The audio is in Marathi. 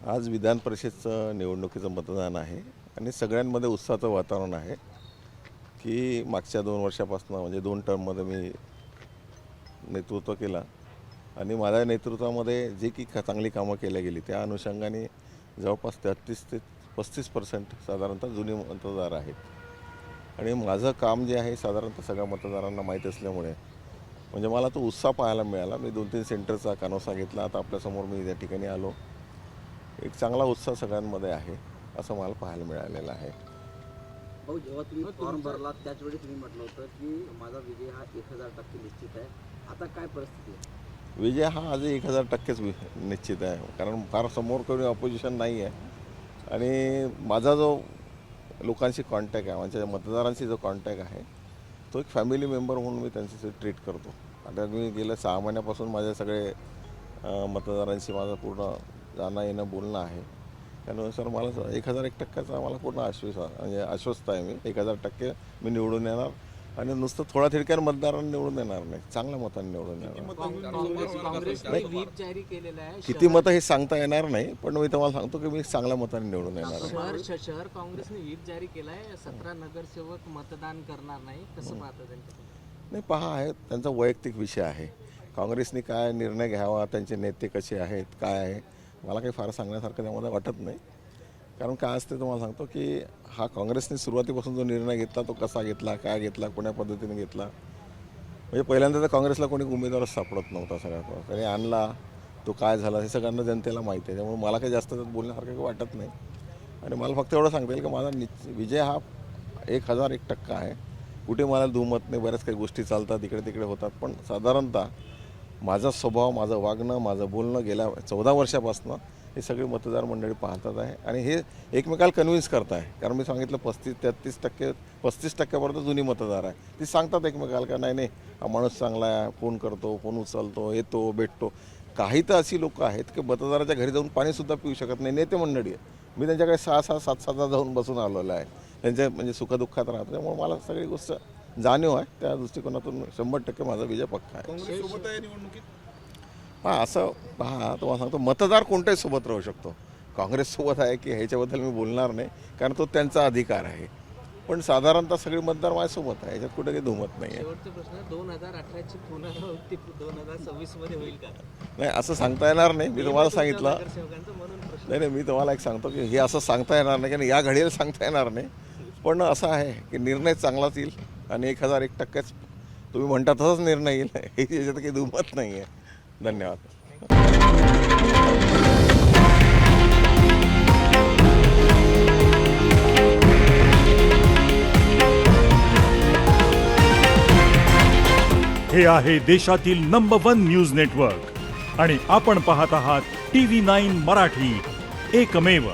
आज विधान परिषदचं निवडणुकीचं मतदान आहे आणि सगळ्यांमध्ये उत्साहाचं वातावरण आहे की मागच्या 2 वर्षापासून म्हणजे 2 टर्ममध्ये मी नेतृत्व केलं आणि माझ्या नेतृत्वामध्ये जे की चांगली कामं केल्या गेली त्या अनुषंगाने जवळपास 33 ते 35% साधारणतः जुने मतदार आहेत आणि माझं काम जे आहे साधारणतः सगळ्या मतदारांना माहीत असल्यामुळे म्हणजे मला तो उत्साह पाहायला मिळाला. मी 2-3 सेंटरचा कानोसा घेतला. आता आपल्यासमोर मी त्या ठिकाणी आलो. एक चांगला उत्साह सगळ्यांमध्ये आहे असं मला पाहायला मिळालेलं आहे. भाऊ, जेव्हा तुम्ही फॉर्म भरला त्याचवेळी तुम्ही म्हटलं होतं की माझा विजय हा 1000% निश्चित आहे. आता काय परिस्थिती आहे? विजय हा आज 1000%च निश्चित आहे, कारण फार समोर कोणी ऑपोजिशन नाही आहे आणि माझा जो लोकांशी कॉन्टॅक्ट आहे, माझ्या मतदारांशी जो कॉन्टॅक्ट आहे तो एक फॅमिली मेंबर म्हणून मी त्यांच्याशी ट्रीट करतो. आता मी गेल्या 6 महिन्यापासून माझ्या सगळे मतदारांशी माझं पूर्ण जाणं येणं बोलणं आहे. त्यानुसार मला 1001%चा मला पूर्ण आश्वस्त आहे. मी 1000% मी निवडून येणार आणि नुसतं थोडा थिडक्यार मतदारांनी निवडून येणार नाही, चांगल्या मतांनी निवडून येणार. किती मतं हे सांगता येणार नाही, पण मी तुम्हाला सांगतो की मी चांगल्या मतांनी निवडून येणार आहे. शहर काँग्रेसने व्हीप जारी केलाय, 17 नगरसेवक मतदान करणार नाही, कसं पाहता त्यांच्याकडे? नाही, पहा, आहे त्यांचा वैयक्तिक विषय आहे. काँग्रेसने काय निर्णय घ्यावा, त्यांचे नेते कसे आहेत, काय आहे, मला काही फार सांगण्यासारखं त्यामध्ये वाटत नाही. कारण काय असते तुम्हाला सांगतो की हा काँग्रेसने सुरुवातीपासून जो निर्णय घेतला तो कसा घेतला, काय घेतला, कोण्या पद्धतीने घेतला, म्हणजे पहिल्यांदा तर काँग्रेसला कोणी उमेदवारच सापडत नव्हता. सगळ्यात त्याने आणला, तो काय झाला हे सगळ्यांना जनतेला माहिती आहे. त्यामुळे मला काही जास्त बोलण्यासारखं काही वाटत नाही आणि मला फक्त एवढं सांगता येईल की माझा विजय हा 1001% आहे. कुठे मला दुमत नाही, बऱ्याच काही गोष्टी चालतात, इकडे तिकडे होतात, पण साधारणतः माझा स्वभाव, माझं वागणं, माझं बोलणं गेल्या 14 वर्षापासून हे सगळे मतदार मंडळी पाहतात आहे आणि हे एकमेकाला कन्व्हिन्स करत आहे. कारण मी सांगितलं 35% जुनी मतदार आहे. ती सांगतात एकमेकाला का नाही नाही हा माणूस चांगला आहे, फोन करतो, फोन उचलतो, येतो, भेटतो. काही तर अशी लोक आहेत की मतदाराच्या घरी जाऊन पाणीसुद्धा पिऊ शकत नाही, नेते मंडळी आहे. मी त्यांच्याकडे 6-6, 7-7 जाऊन बसून आलेलो आहे, त्यांच्या म्हणजे सुखदुःखात राहतो. त्यामुळे मला सगळी गोष्ट जाणीव आहे. त्या दृष्टिकोनातून 100% माझा विजय पक्का आहे. हां, असं पहा, तुम्हाला सांगतो मतदार कोणत्याही सोबत राहू शकतो. काँग्रेससोबत आहे की ह्याच्याबद्दल मी बोलणार नाही, कारण तो त्यांचा अधिकार आहे. पण साधारणतः सगळे मतदार माझ्यासोबत आहे, याच्यात कुठे काही दुमत नाही आहे. शेवटचा प्रश्न, 2018ची पुनरावृत्ती 2026 मध्ये होईल का? नाही, असं सांगता येणार नाही. मी तुम्हाला सांगितलं म्हणून प्रश्न. नाही, मी तुम्हाला एक सांगतो की हे असं सांगता येणार नाही, कारण या घडीला सांगता येणार नाही. पण असं आहे की निर्णय चांगलाच येईल आणि 1001%च तुम्ही म्हणता तसंच निर्णय येईल, हे याच्यात काही दुमत नाही आहे. धन्यवाद. हे आहे देशातील नंबर 1 न्यूज नेटवर्क आणि आपण पाहत आहात TV9 मराठी, एकमेव.